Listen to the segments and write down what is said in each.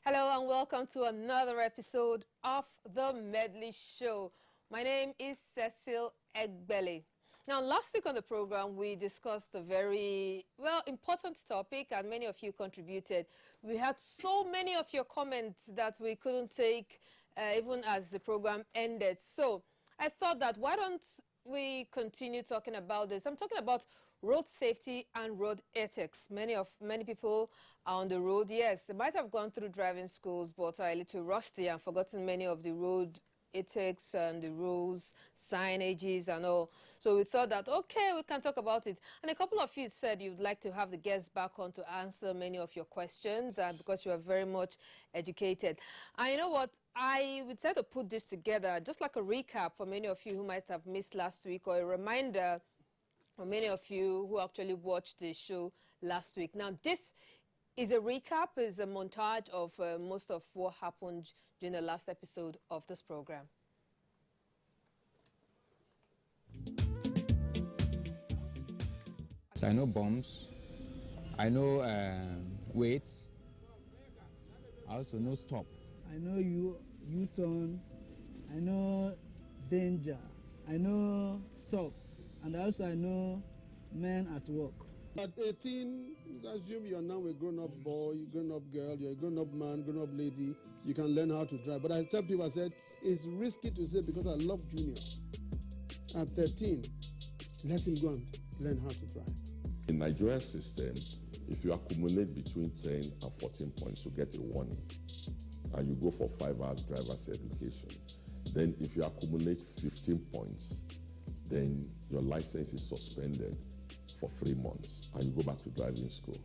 Hello and welcome to another episode of the Medley Show. My name is Cecil Egbele. Now, last week on the program, we discussed a very, important topic, and many of you contributed. We had so many of your comments that we couldn't take even as the program ended. So I thought that why don't we continue talking about this? I'm talking about road safety and road ethics. Many people are on the road. Yes, they might have gone through driving schools, but are a little rusty and forgotten many of the road ethics and the rules, signages and all. So we thought that, okay, we can talk about it. And a couple of you said you'd like to have the guests back on to answer many of your questions because you are very much educated. And you know what? I would try to put this together just like a recap for many of you who might have missed last week, or a reminder for many of you who actually watched the show last week. Now, this is a recap, is a montage of most of what happened during the last episode of this program. I know bombs, I know weight, I also know stop. I know U-turn, I know danger, I know stop, and also I know men at work. At 18, assume you're now a grown-up boy, grown-up girl, you're a grown-up man, grown-up lady, you can learn how to drive. But I tell people, I said, it's risky to say because I love Junior. At 13, let him go and learn how to drive. In Nigerian system, if you accumulate between 10 and 14 points, you get a warning. And you go for 5 hours driver's education. Then if you accumulate 15 points, then your license is suspended for 3 months and you go back to driving school.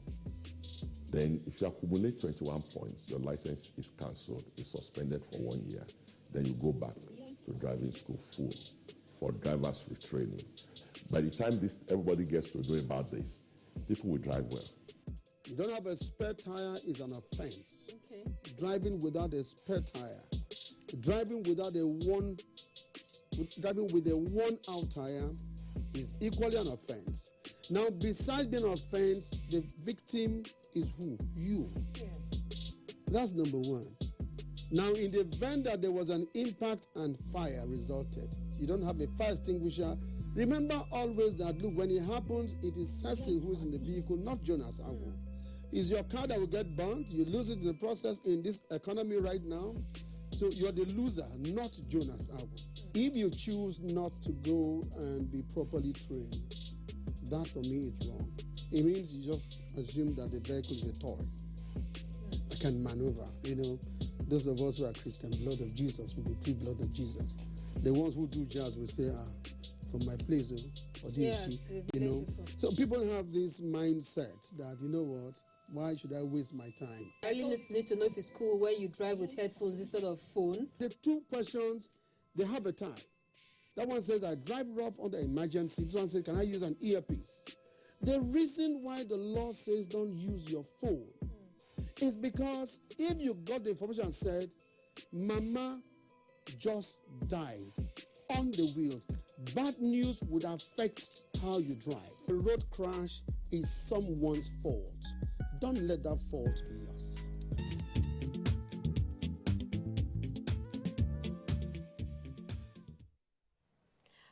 Then if you accumulate 21 points, your license is cancelled, is suspended for 1 year. Then you go back to driving school full for driver's retraining. By the time everybody gets to know about this, people will drive well. You don't have a spare tire is an offense. Okay. Driving without a spare tire, driving with a worn-out tire is equally an offense. Now, besides being an offense, the victim is who? You. Yes. That's number one. Now, in the event that there was an impact and fire resulted, you don't have a fire extinguisher. Remember always that, look, when it happens, it is Cecil who is in the vehicle, not Jonas Agu. It's your car that will get burnt. You lose it in the process in this economy right now. So you're the loser, not Jonas Agu. If you choose not to go and be properly trained, that for me is wrong. It means you just assume that the vehicle is a toy. I can maneuver. You know, those of us who are Christian, blood of Jesus, we will plead blood of Jesus. The ones who do jazz will say, from my place, or this, you know. So people have this mindset that, you know what, why should I waste my time? I really need to know if it's cool when you drive with headphones instead of phone. The two questions, they have a tie. That one says, I drive rough under emergency. This one says, can I use an earpiece? The reason why the law says don't use your phone is because if you got the information and said, Mama just died on the wheels, bad news would affect how you drive. A road crash is someone's fault. Don't let that fault be yours.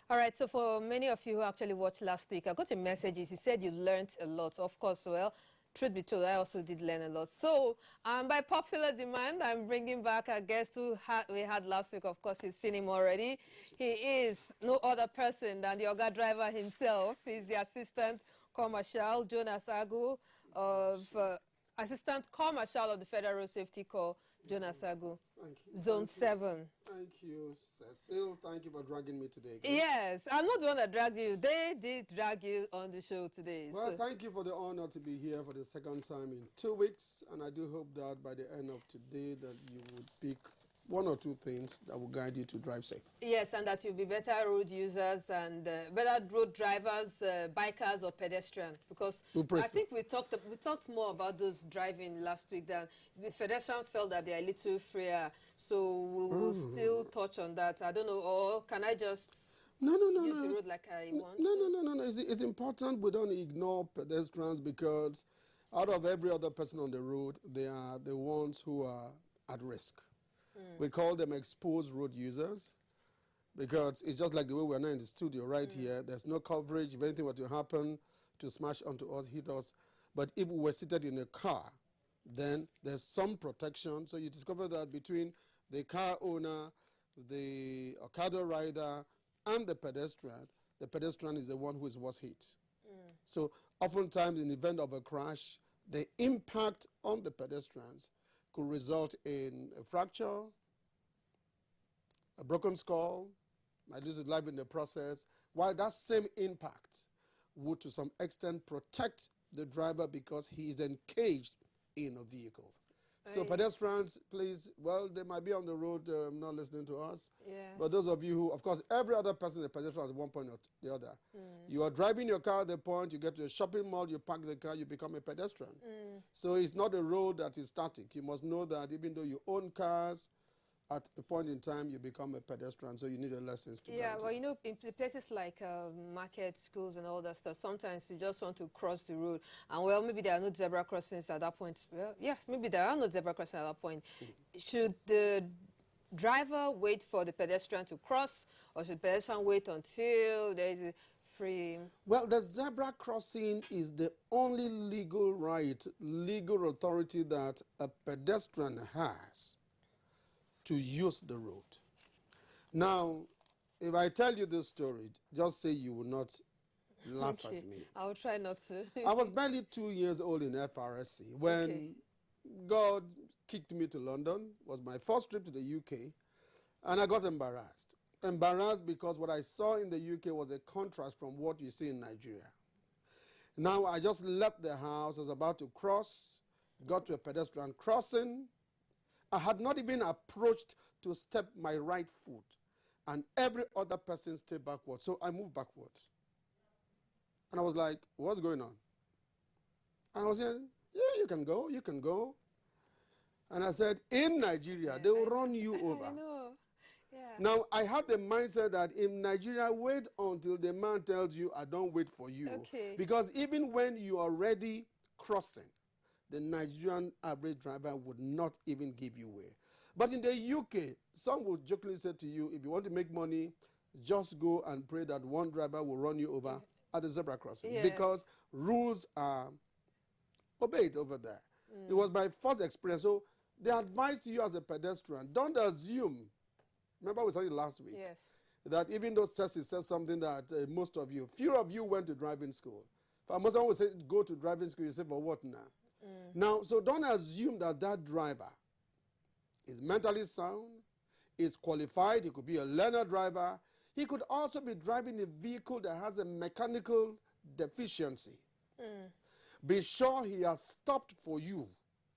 All right, so for many of you who actually watched last week, I got a message. You said you learned a lot. Of course, well, truth be told, I also did learn a lot. So, by popular demand, I'm bringing back a guest who we had last week. Of course, you've seen him already. He is no other person than the Oga driver himself. He's the assistant commercial, Jonas Agu, assistant commercial of the Federal Road Safety Corps, Jonas Agu. Thank you. Zone 7. Thank you, Cecil. Thank you for dragging me today. Yes, I'm not the one that dragged you. They did drag you on the show today. Well, thank you for the honor to be here for the second time in 2 weeks. And I do hope that by the end of today that you would pick 1 or 2 things that will guide you to drive safe. Yes, and that you'll be better road users and better road drivers, bikers or pedestrians. Because I think we talked more about those driving last week than the pedestrians felt that they are a little freer. So we will still touch on that. I don't know, or can I just use the road like I want? No. It's important we don't ignore pedestrians because Out of every other person on the road, they are the ones who are at risk. We call them exposed road users because it's just like the way we're now in the studio right here. There's no coverage. If anything were to happen, to smash onto us, hit us. But if we were seated in a car, then there's some protection. So you discover that between the car owner, the Okada rider, and the pedestrian is the one who is worst hit. So oftentimes in the event of a crash, the impact on the pedestrians could result in a fracture, a broken skull, might lose his life in the process, while that same impact would to some extent protect the driver because he is encaged in a vehicle. So pedestrians, please, well, they might be on the road not listening to us. Yeah. But those of you who, of course, every other person, a pedestrian at one point or the other. You are driving your car at the point, you get to a shopping mall, you park the car, you become a pedestrian. So it's not a road that is static. You must know that even though you own cars, at a point in time, you become a pedestrian, so you need a license to Yeah, guide well, you. you know, in places like markets, schools, and all that stuff, sometimes you just want to cross the road. And, well, maybe there are no zebra crossings at that point. Well, yes, maybe there are no zebra crossings at that point. Should the driver wait for the pedestrian to cross, or should the pedestrian wait until there is a free... Well, the zebra crossing is the only legal right, legal authority that a pedestrian has to use the road. Now, if I tell you this story, just say you will not laugh at me. I'll try not to. I was barely 2 years old in FRSC when God kicked me to London. It was my first trip to the UK, and I got embarrassed. Embarrassed because what I saw in the UK was a contrast from what you see in Nigeria. Now, I just left the house, I was about to cross, got to a pedestrian crossing. I had not even approached to step my right foot, and every other person stepped backwards. So I moved backwards. And I was like, what's going on? And I was saying, yeah, you can go, you can go. And I said, in Nigeria, they will run you over. I know. Yeah. Now, I had the mindset that in Nigeria, wait until the man tells you, I don't wait for you. Okay. Because even when you are already crossing, the Nigerian average driver would not even give you way. But in the UK, some will jokingly say to you, if you want to make money, just go and pray that one driver will run you over at the zebra crossing. Yeah. Because rules are obeyed over there. It was my first experience. So the advice to you as a pedestrian, don't assume, remember we said it last week, Yes. that even though Ceci says something that most of you, few of you went to driving school. If most of would say, go to driving school, you say, for what now? Now, so don't assume that that driver is mentally sound, is qualified. He could be a learner driver. He could also be driving a vehicle that has a mechanical deficiency. Be sure he has stopped for you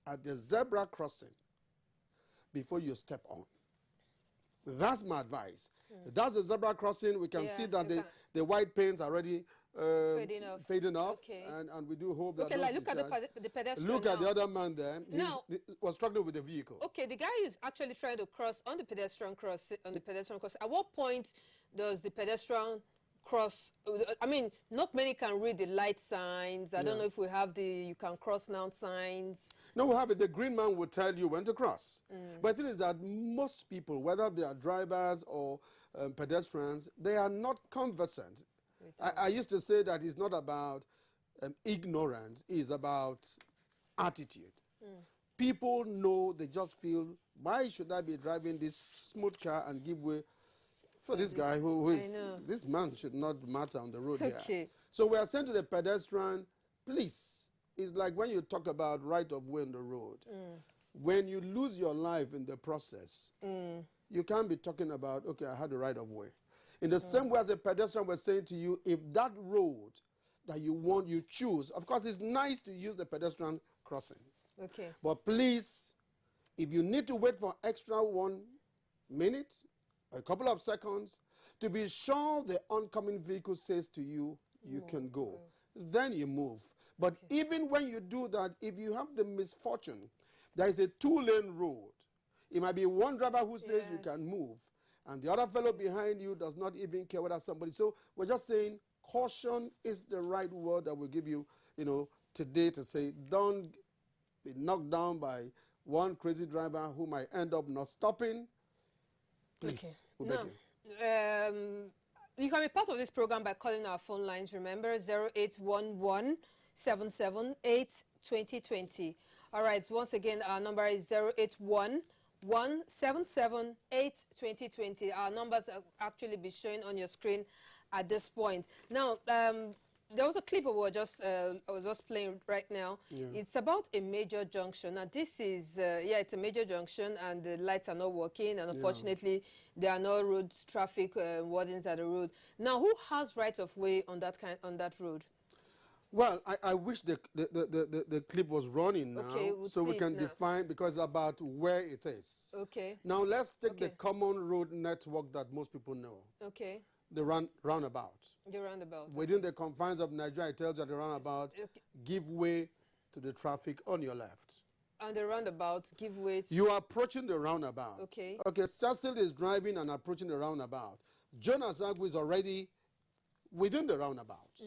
at the zebra crossing before you step on. That's my advice. That's the zebra crossing. We can see that the white paints are already fading off. Okay. And we do hope that Okay, like look at the pedestrian. look now. at the other man there. Now- He was struggling with the vehicle. Okay, the guy is actually trying to cross on the pedestrian cross. At what point does the pedestrian cross? I mean, not many can read the light signs. I don't know if we have the you can cross now signs. No, we have it. The green man will tell you when to cross. But the thing is that most people, whether they are drivers or pedestrians, they are not conversant. I used to say that it's not about ignorance, it's about attitude. People know, they just feel, why should I be driving this smooth car and give way for this guy who is, this man should not matter on the road here. Okay. So we are saying to the pedestrian, please, it's like when you talk about right of way on the road. When you lose your life in the process, you can't be talking about, okay, I had the right of way. In the same way as a pedestrian was saying to you, if that road that you want, you choose. Of course, it's nice to use the pedestrian crossing. Okay. But please, if you need to wait for extra 1 minute, a couple of seconds, to be sure the oncoming vehicle says to you, you can go. Then you move. But even when you do that, if you have the misfortune, there is a 2-lane road. It might be one driver who says you can move, and the other fellow behind you does not even care whether somebody. So we're just saying caution is the right word that will give you, today to say, don't be knocked down by one crazy driver who might end up not stopping. Please, we beg you. You can be part of this program by calling our phone lines. Remember, 0811 778 2020. All right, once again, our number is 0811 778 2020. Our numbers will actually be showing on your screen at this point. Now, there was a clip I was just playing right now. Yeah. It's about a major junction. Now, this is, it's a major junction, and the lights are not working, and unfortunately, there are no road traffic wardens at the road. Now, who has right of way on that road? Well, I wish the clip was running now, Okay, we'll so we see can it now. define, because it's about where it is. Okay, Now, let's take the Okay. common road network that most people know, okay. the roundabout. The roundabout. Within the confines of Nigeria, it tells you the roundabout, Okay. give way to the traffic on your left. On the roundabout, give way to... You are approaching the roundabout. Okay. Okay, Cecil is driving and approaching the roundabout. Jonas Agwu is already within the roundabout,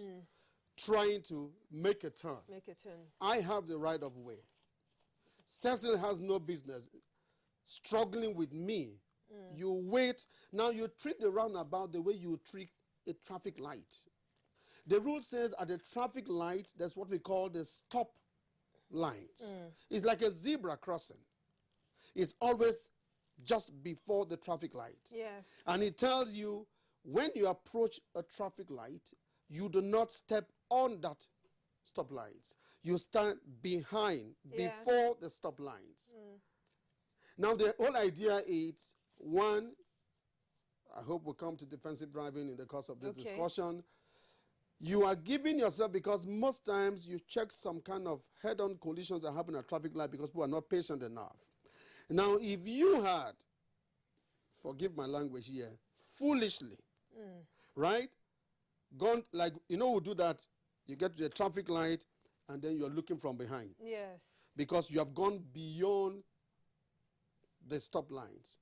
trying to make a turn. Make a turn. I have the right of way. Cecil has no business struggling with me. You wait. Now you treat the roundabout the way you treat a traffic light. The rule says at the traffic light, that's what we call the stop lines. It's like a zebra crossing. It's always just before the traffic light. Yes. And it tells you when you approach a traffic light, you do not step on that stop lines. You stand behind, Yeah. before the stop lines. Now, the whole idea is, one, I hope we'll come to defensive driving in the course of this Okay. discussion. You are giving yourself, because most times you check some kind of head-on collisions that happen at traffic light because people are not patient enough. Now, if you had, forgive my language here, foolishly, right, gone, like, who do that? You get to the traffic light and then you're looking from behind Yes. because you have gone beyond the stop lines.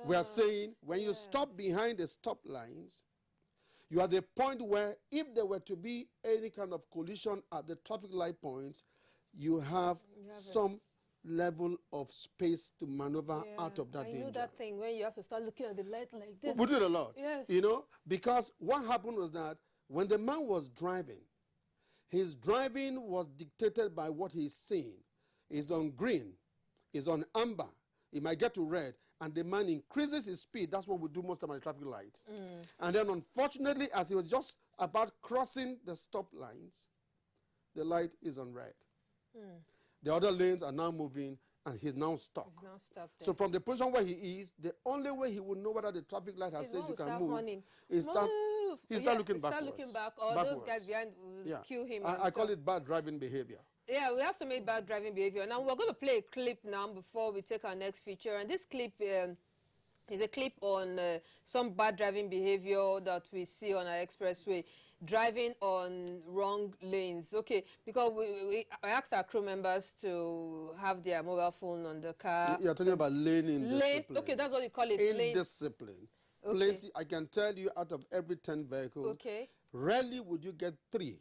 We are saying when you stop behind the stop lines, you are at the point where if there were to be any kind of collision at the traffic light points, you have some level of space to maneuver out of that I danger. know that thing when you have to start looking at the light like this. We do it a lot. Yes. Because what happened was that when the man was driving, his driving was dictated by what he's seeing. He's on green, he's on amber, he might get to red, and the man increases his speed. That's what we do most of the traffic lights. And then unfortunately, as he was just about crossing the stop lines, the light is on red. The other lanes are now moving, and he's now stuck. He's now stuck there. So from the position where he is, the only way he will know whether the traffic light has said you can move is start looking backwards. Start looking back, or those guys behind will cue him. I call it bad driving behavior. Yeah, we have to make bad driving behavior. Now, we're going to play a clip now before we take our next feature. And this clip is a clip on some bad driving behavior that we see on our expressway, driving on wrong lanes. Okay, because I asked our crew members to have their mobile phone on the car. You're talking about lane indiscipline. Okay, that's what you call it, lane. Indiscipline. Okay. Plenty. I can tell you out of every 10 vehicles, Okay. rarely would you get 3.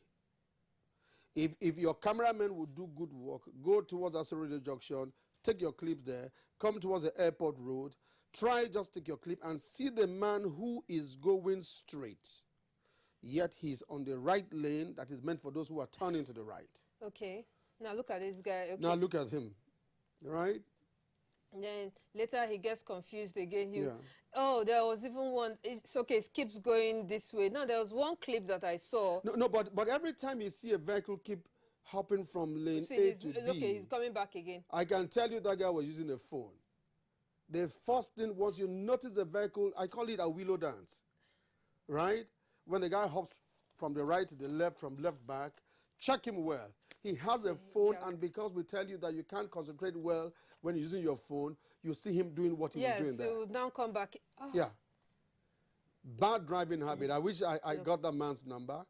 If your cameraman would do good work, go towards Aserodo Junction, take your clip there, come towards the airport road, try just take your clip and see the man who is going straight, yet he's on the right lane that is meant for those who are turning to the right. Okay. Now look at this guy. Okay. Now look at him, right? Then later he gets confused again. Yeah. Oh, there was even one. It's okay. It keeps going this way. Now there was one clip that I saw. No, but every time you see a vehicle keep hopping from lane See, A to B, okay, he's coming back again. I can tell you that guy was using a phone. The first thing, once you notice the vehicle, I call it a willow dance, right? When the guy hops from the right to the left, from left back, check him well. He has a phone, and because we tell you that you can't concentrate well when you're using your phone, you see him doing what he was doing there. Yes, he would now come back. Oh. Yeah. Bad driving habit. I wish I got that man's number.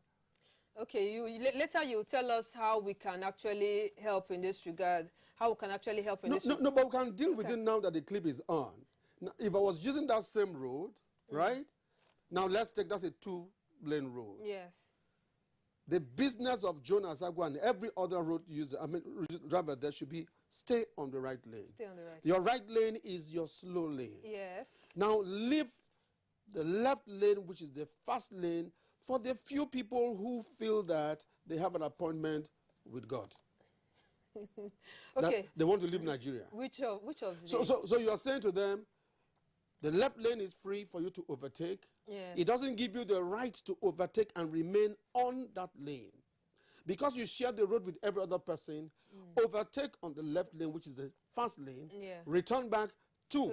Okay, later you tell us how we can actually help in this regard. How we can actually help in this regard. No, but we can deal with it now that the clip is on. Now, if I was using that same road, right? Now let's take, that's a 2-lane road. Yes. the business of John Asagwa and every other road user, driver, there should be stay on the right lane. Stay on the right. Your right lane is your slow lane. Yes. Now leave the left lane, which is the fast lane, for the few people who feel that they have an appointment with God. Okay. That they want to leave Nigeria. Which of So you are saying to them, the left lane is free for you to overtake. Yes. It doesn't give you the right to overtake and remain on that lane. Because you share the road with every other person, overtake on the left lane, which is the fast lane, return back to.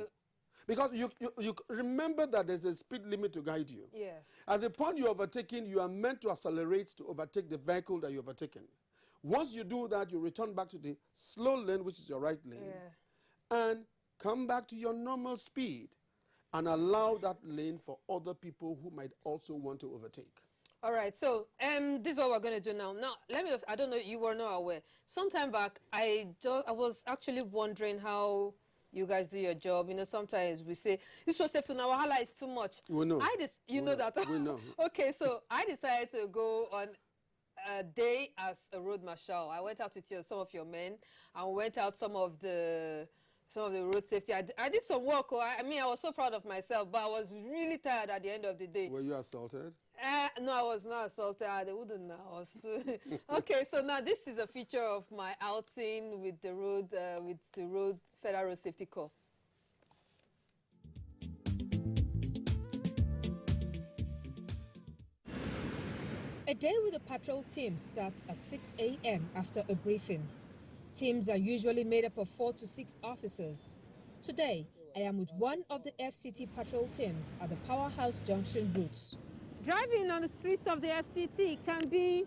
Because you remember that there's a speed limit to guide you. Yes. At the point you're overtaking, you are meant to accelerate to overtake the vehicle that you're overtaking. Once you do that, you return back to the slow lane, which is your right lane, and come back to your normal speed and allow that lane for other people who might also want to overtake. All right, so this is what we're going to do now. Now, let me just, I don't know, you were not aware. Sometime back, I was actually wondering how you guys do your job. You know, sometimes we say, this was safe to now, wahala is too much. We know. You know that. We know. Okay, so I decided to go on a day as a road marshal. I went out with some of your men, and went out some of the road safety. I did some work. I mean, I was so proud of myself, but I was really tired at the end of the day. Were you assaulted? No, I was not assaulted. They wouldn't know. Okay, so now this is a feature of my outing with the road, Federal Road Safety Corps. A day with the patrol team starts at 6 a.m. after a briefing. Teams are usually made up of 4 to 6 officers. Today, I am with one of the FCT patrol teams at the Powerhouse Junction route. Driving on the streets of the FCT can be,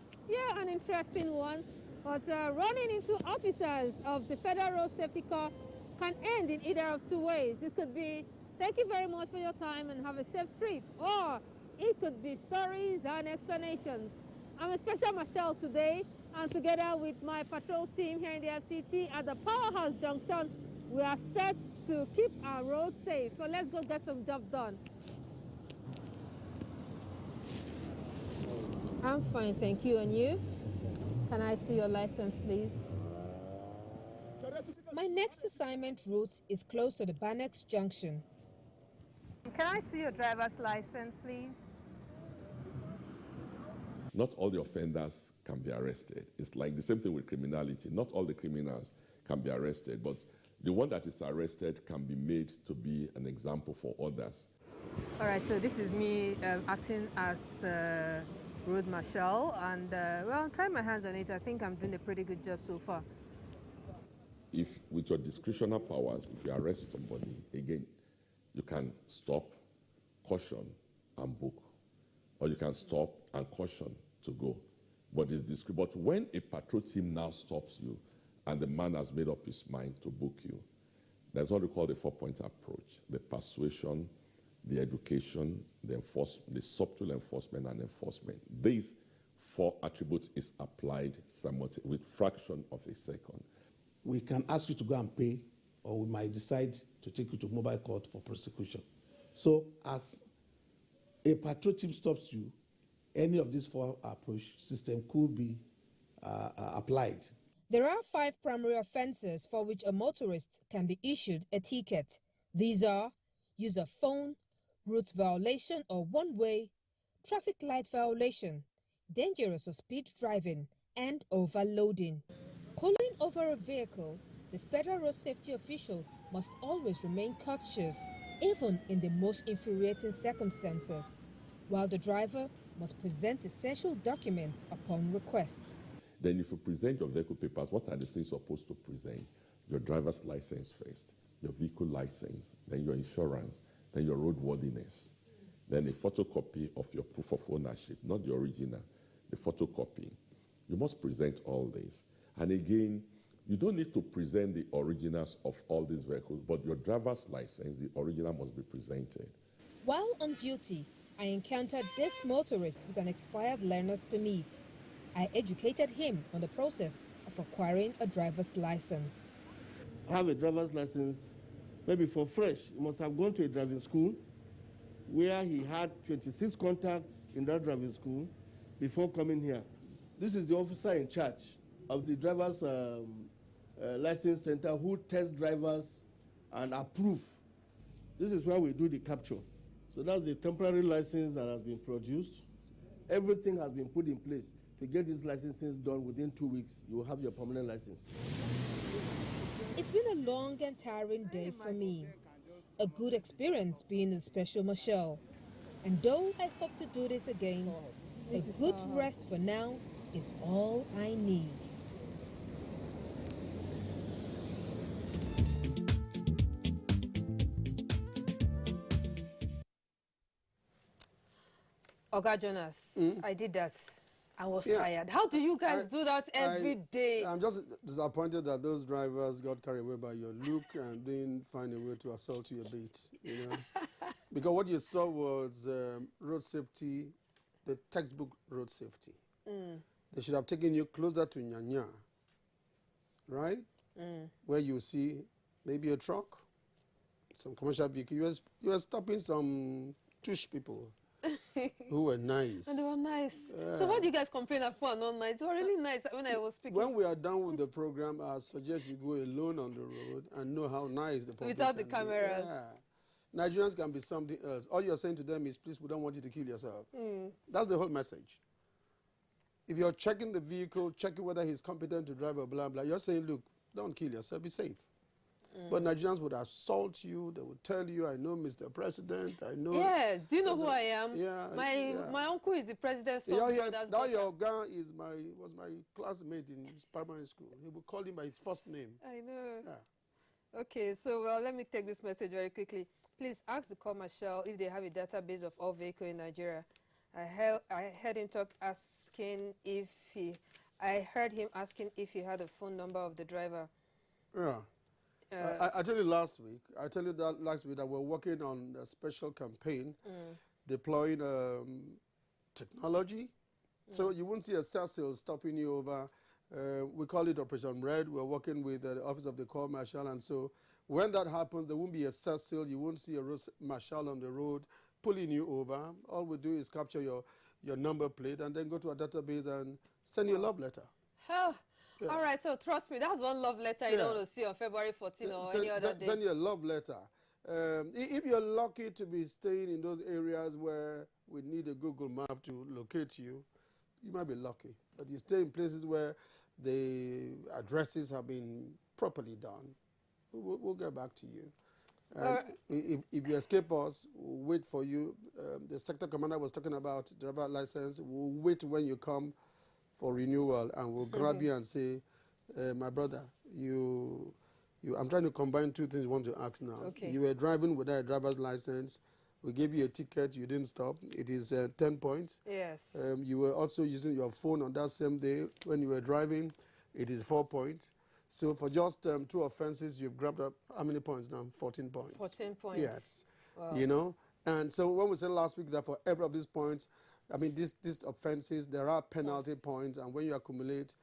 an interesting one, but running into officers of the Federal Road Safety Corps can end in either of two ways. It could be, thank you very much for your time and have a safe trip, or it could be stories and explanations. I'm a special marshal today, and together with my patrol team here in the FCT at the Powerhouse Junction, we are set to keep our roads safe. So let's go get some job done. I'm fine, thank you. And you? Can I see your license, please? My next assignment route is close to the Banex Junction. Can I see your driver's license, please? Not all the offenders can be arrested. It's like the same thing with criminality. Not all the criminals can be arrested, but the one that is arrested can be made to be an example for others. All right, so this is me acting as road marshal, and well, I'm trying my hands on it. I think I'm doing a pretty good job so far. If with your discretionary powers, if you arrest somebody, again, you can stop, caution, and book. Or you can stop and caution to go. But it's discreet. But when a patrol team now stops you and the man has made up his mind to book you, that's what we call the 4-point approach: the persuasion, the education, the subtle enforcement, and enforcement. These 4 attributes is applied simultaneously with fraction of a second. We can ask you to go and pay, or we might decide to take you to mobile court for prosecution. So as a patrol team stops you, any of these 4 approach system could be applied. There are 5 primary offences for which a motorist can be issued a ticket. These are use of phone, route violation or one-way, traffic light violation, dangerous or speed driving, and overloading. Pulling over a vehicle, the Federal Road Safety official must always remain courteous, even in the most infuriating circumstances, while the driver must present essential documents upon request. Then if you present your vehicle papers, what are the things you're supposed to present? Your driver's license first, your vehicle license, then your insurance, then your roadworthiness, then a photocopy of your proof of ownership, not the original, the photocopy. You must present all this. And again, you don't need to present the originals of all these vehicles, but your driver's license, the original, must be presented. While on duty, I encountered this motorist with an expired learner's permit. I educated him on the process of acquiring a driver's license. I have a driver's license. Maybe for fresh, he must have gone to a driving school where he had 26 contacts in that driving school before coming here. This is the officer in charge of the driver's license center who tests drivers and approve. This is where we do the capture. So that's the temporary license that has been produced. Everything has been put in place to get these licenses done within 2 weeks. You will have your permanent license. It's been a long and tiring day for me. A good experience being a special marshal. And though I hope to do this again, a good rest for now is all I need. Oga Jonas, I did that. I was tired. How do you guys do that every day? I'm just disappointed that those drivers got carried away by your look and didn't find a way to assault you a bit, you know. Because what you saw was road safety, the textbook road safety. They should have taken you closer to Nyanya, right? Where you see maybe a truck, some commercial vehicle. You were stopping some tush people who were nice. And they were nice. So why do you guys complain that people are not nice? They were really nice when I was speaking. When we are done with the program, I suggest you go alone on the road and know how nice the public Without the can cameras. be. Yeah. Nigerians can be something else. All you're saying to them is, please, we don't want you to kill yourself. That's the whole message. If you're checking the vehicle, checking whether he's competent to drive or blah, blah, you're saying, look, don't kill yourself, be safe. But Nigerians would assault you. They would tell you, I know Mr. President, I know. Yes, do you know who I am? Yeah. My uncle is the president's son. That your guy was my classmate in primary school. He would call him by his first name. I know. Yeah. Okay, so well, let me take this message very quickly. Please ask the commercial if they have a database of all vehicles in Nigeria. I heard him asking if he had a phone number of the driver. Yeah. I told you last week. That we're working on a special campaign, deploying technology. So you won't see a Cecil stopping you over. We call it Operation Red. We're working with the Office of the Corps Marshal, and so when that happens, there won't be a Cecil. You won't see a marshal on the road pulling you over. All we do is capture your number plate and then go to a database and send you a love letter. Yeah. All right, so trust me, that's one love letter you don't want to see on February 14 or any other day. Send you a love letter. If you're lucky to be staying in those areas where we need a Google map to locate you, you might be lucky. But you stay in places where the addresses have been properly done, we'll get back to you. If you escape us, we'll wait for you. The sector commander was talking about driver license. We'll wait when you come for renewal, and we'll grab you and say, my brother, I'm trying to combine two things I want to ask now. Okay. You were driving without a driver's license. We gave you a ticket. You didn't stop. It is 10 points. Yes. You were also using your phone on that same day when you were driving. It is 4 points. So for just 2 offenses, you've grabbed up how many points now? 14 points. 14 points. Yes. Wow. You know? And so when we said last week that for every of these points, I mean, these offenses, there are penalty points, and when you accumulate,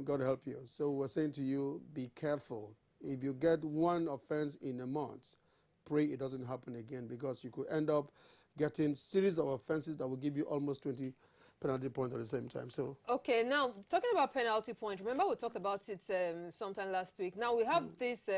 God help you. So we're saying to you, be careful. If you get one offense in a month, pray it doesn't happen again, because you could end up getting series of offenses that will give you almost 20 penalty points at the same time. So okay, now talking about penalty points, remember we talked about it sometime last week. Now we have this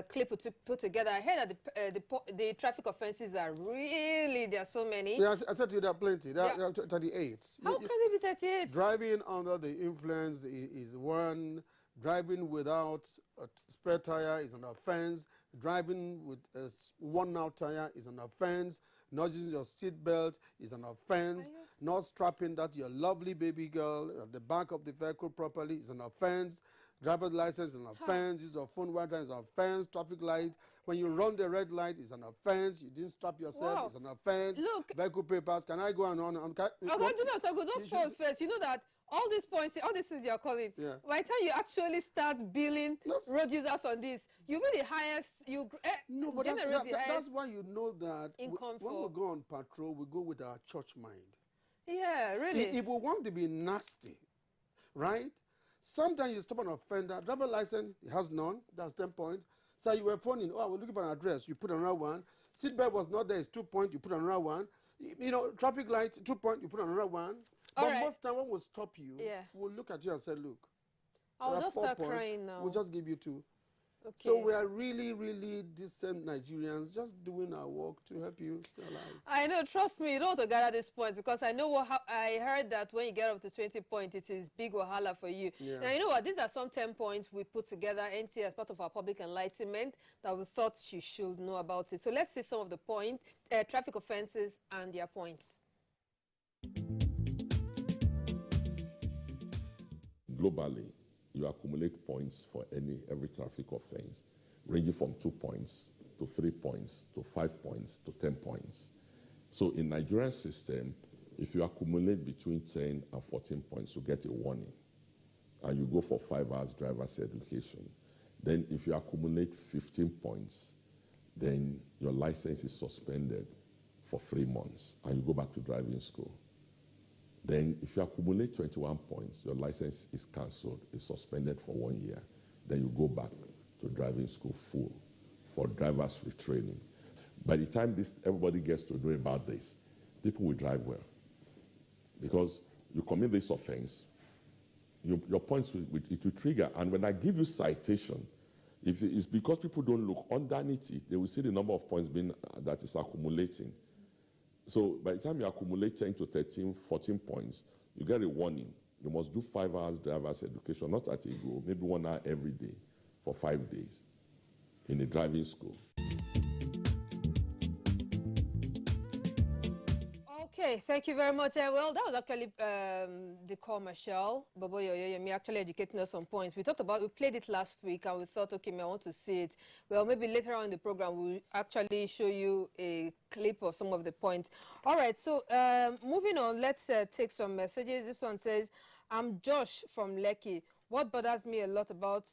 clip to put together. I heard that the traffic offenses are really, there are so many. Yeah, I said to you there are plenty. There are 38. How can it be 38? Driving under the influence is one. Driving without a spare tire is an offense. Driving with a worn-out tire is an offense. Not using your seat belt is an offense. Not strapping that your lovely baby girl at the back of the vehicle properly is an offense. Driver's license is an offense. Use of phone while driving is an offense. Traffic light, when you run the red light, is an offense. You didn't strap yourself, is an offense. Look. Vehicle papers, can I go on? Don't pause first. You know that all these points, all these things you're calling, by the time you actually start billing road users on this, you'll be the highest, no, but that's why you know that in comfort. When we go on patrol, we go with our church mind. Yeah, really. If we want to be nasty, right? Sometimes you stop an offender, driver license, he has none, that's 10 points. So you were phoning, I was looking for an address, you put another one. Seatbelt was not there, it's 2 points, you put another one. You know, traffic light, 2 points, you put another one. All But right. most time when we stop you, Yeah. we'll look at you and say, look, I'll there are just 4 start points. crying now. We'll just give you 2. Okay. So we are really, really decent Nigerians, just doing our work to help you stay alive. I know, trust me, you don't want to gather these points because I know I heard that when you get up to 20 points, it is big wahala for you. Yeah. Now, you know what? These are some 10 points we put together, NTA, as part of our public enlightenment that we thought you should know about it. So let's see some of the points, traffic offenses and their points. Globally, you accumulate points for every traffic offense, ranging from 2 points to 3 points to 5 points to 10 points. So in Nigerian system, if you accumulate between 10 and 14 points, you get a warning, and you go for 5 hours driver's education. Then if you accumulate 15 points, then your license is suspended for 3 months, and you go back to driving school. Then if you accumulate 21 points, your license is cancelled, is suspended for 1 year. Then you go back to driving school full for driver's retraining. By the time everybody gets to know about this, people will drive well. Because you commit this offense, your points will trigger. And when I give you citation, if it's because people don't look underneath it, they will see the number of points that is accumulating. So by the time you accumulate 10 to 13, 14 points, you get a warning. You must do 5 hours driver's education, not at a go, maybe 1 hour every day for 5 days in a driving school. Okay, thank you very much. Well, that was actually the commercial. Bobo Yoyoyemi actually educating us on points. We played it last week, and we thought, okay, I want to see it. Well, maybe later on in the program, we'll actually show you a clip of some of the points. All right, so moving on, let's take some messages. This one says, I'm Josh from Lekki. What bothers me a lot about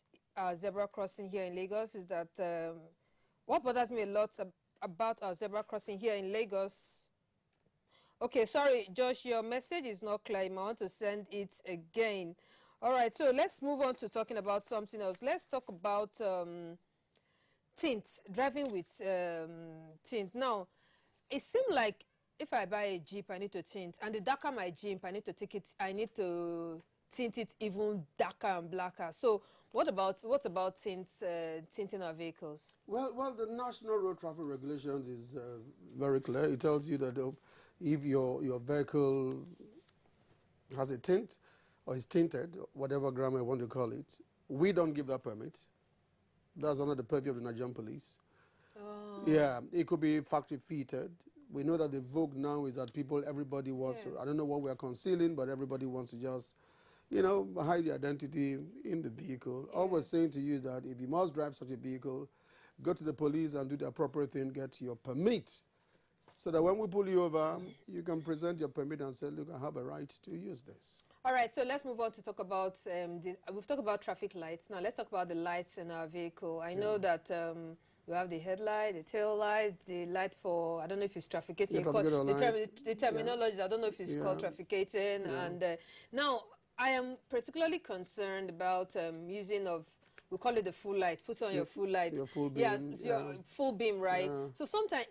zebra crossing here in Lagos is that, about our zebra crossing here in Lagos. Okay, sorry, Josh, your message is not clear. I want to send it again. All right, so let's move on to talking about something else. Let's talk about tint, driving with tint. Now, it seems like if I buy a Jeep, I need to tint. And the darker my Jeep, I need to tint it even darker and blacker. So what about tinting our vehicles? Well, the National Road Traffic Regulations is very clear. It tells you that if your vehicle has a tint or is tinted, whatever grammar you want to call it, we don't give that permit. That's under the purview of the Nigerian police. Oh. Yeah, it could be factory fitted. We know that the vogue now is that everybody wants to, I don't know what we are concealing, but everybody wants to just, hide the identity in the vehicle. Yeah. All we're saying to you is that if you must drive such a vehicle, go to the police and do the appropriate thing, get your permit. So that when we pull you over, you can present your permit and say, look, I have a right to use this. All right, so let's move on to talk about, we've talked about traffic lights. Now let's talk about the lights in our vehicle. I know that we have the headlight, the tail light, the light for, I don't know if it's trafficating. The terminology, I don't know if it's called trafficating. Yeah. And now, I am particularly concerned about using of, we call it the full light. Put on your full light. Your full beam. Yeah, your full beam, right? Yeah. So sometimes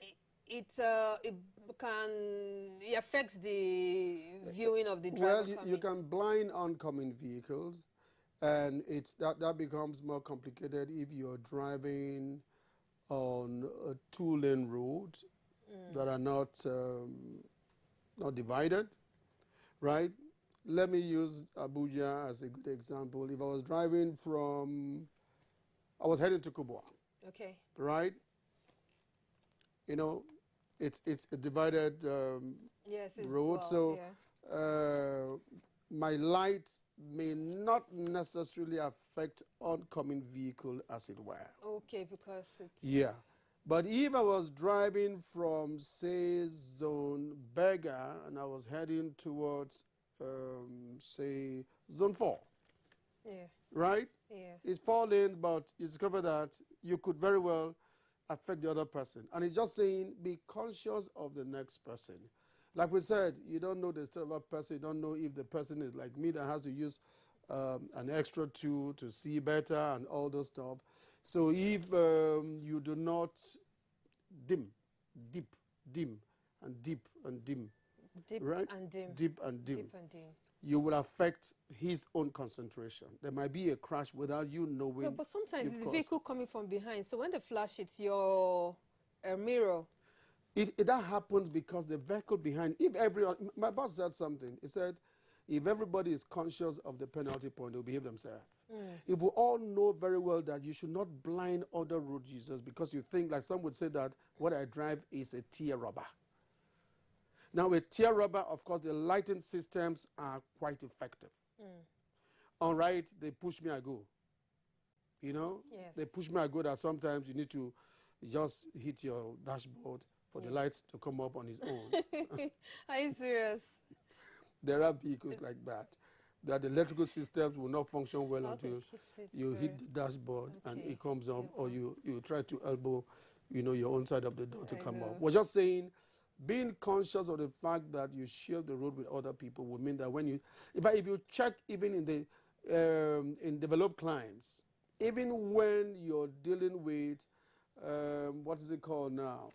it affects the viewing of the driver. Well, you can blind oncoming vehicles, and that becomes more complicated if you're driving on a 2-lane road that are not divided, right? Let me use Abuja as a good example. If I was driving I was heading to Kubwa. Okay. Right? It's a divided road, so my light may not necessarily affect oncoming vehicle, as it were. Okay, because it's... Yeah. But if I was driving from, say, Zone Berger, and I was heading towards, say, Zone 4, right? Yeah. It's 4 lanes, but you discover that you could very well affect the other person. And it's just saying, be conscious of the next person. Like we said, you don't know the state of a person. You don't know if the person is like me that has to use an extra tool to see better and all those stuff. So if you do not dim, and dim, Deep right? and dim. Deep and dim. Deep and dim. You will affect his own concentration. There might be a crash without you knowing. No, but sometimes you've it's the caused. vehicle coming from behind. So when the flash hits your mirror, That happens because the vehicle behind, if everyone, my boss said something, he said, if everybody is conscious of the penalty point, they'll behave themselves. If we all know very well that you should not blind other road users because you think, like some would say that what I drive is a tear rubber. Now, with tear rubber, of course, the lighting systems are quite effective. All right, they push me, I go. You know? Yes. They push me, I go, that sometimes you need to just hit your dashboard for the lights to come up on its own. Are you serious? There are vehicles like that the electrical systems will not function well until you hit the dashboard and it comes up, or you try to elbow, your own side of the door to come up. We're just saying, being conscious of the fact that you share the road with other people will mean that when you, if you check even in the in developed climes, even when you're dealing with what is it called now,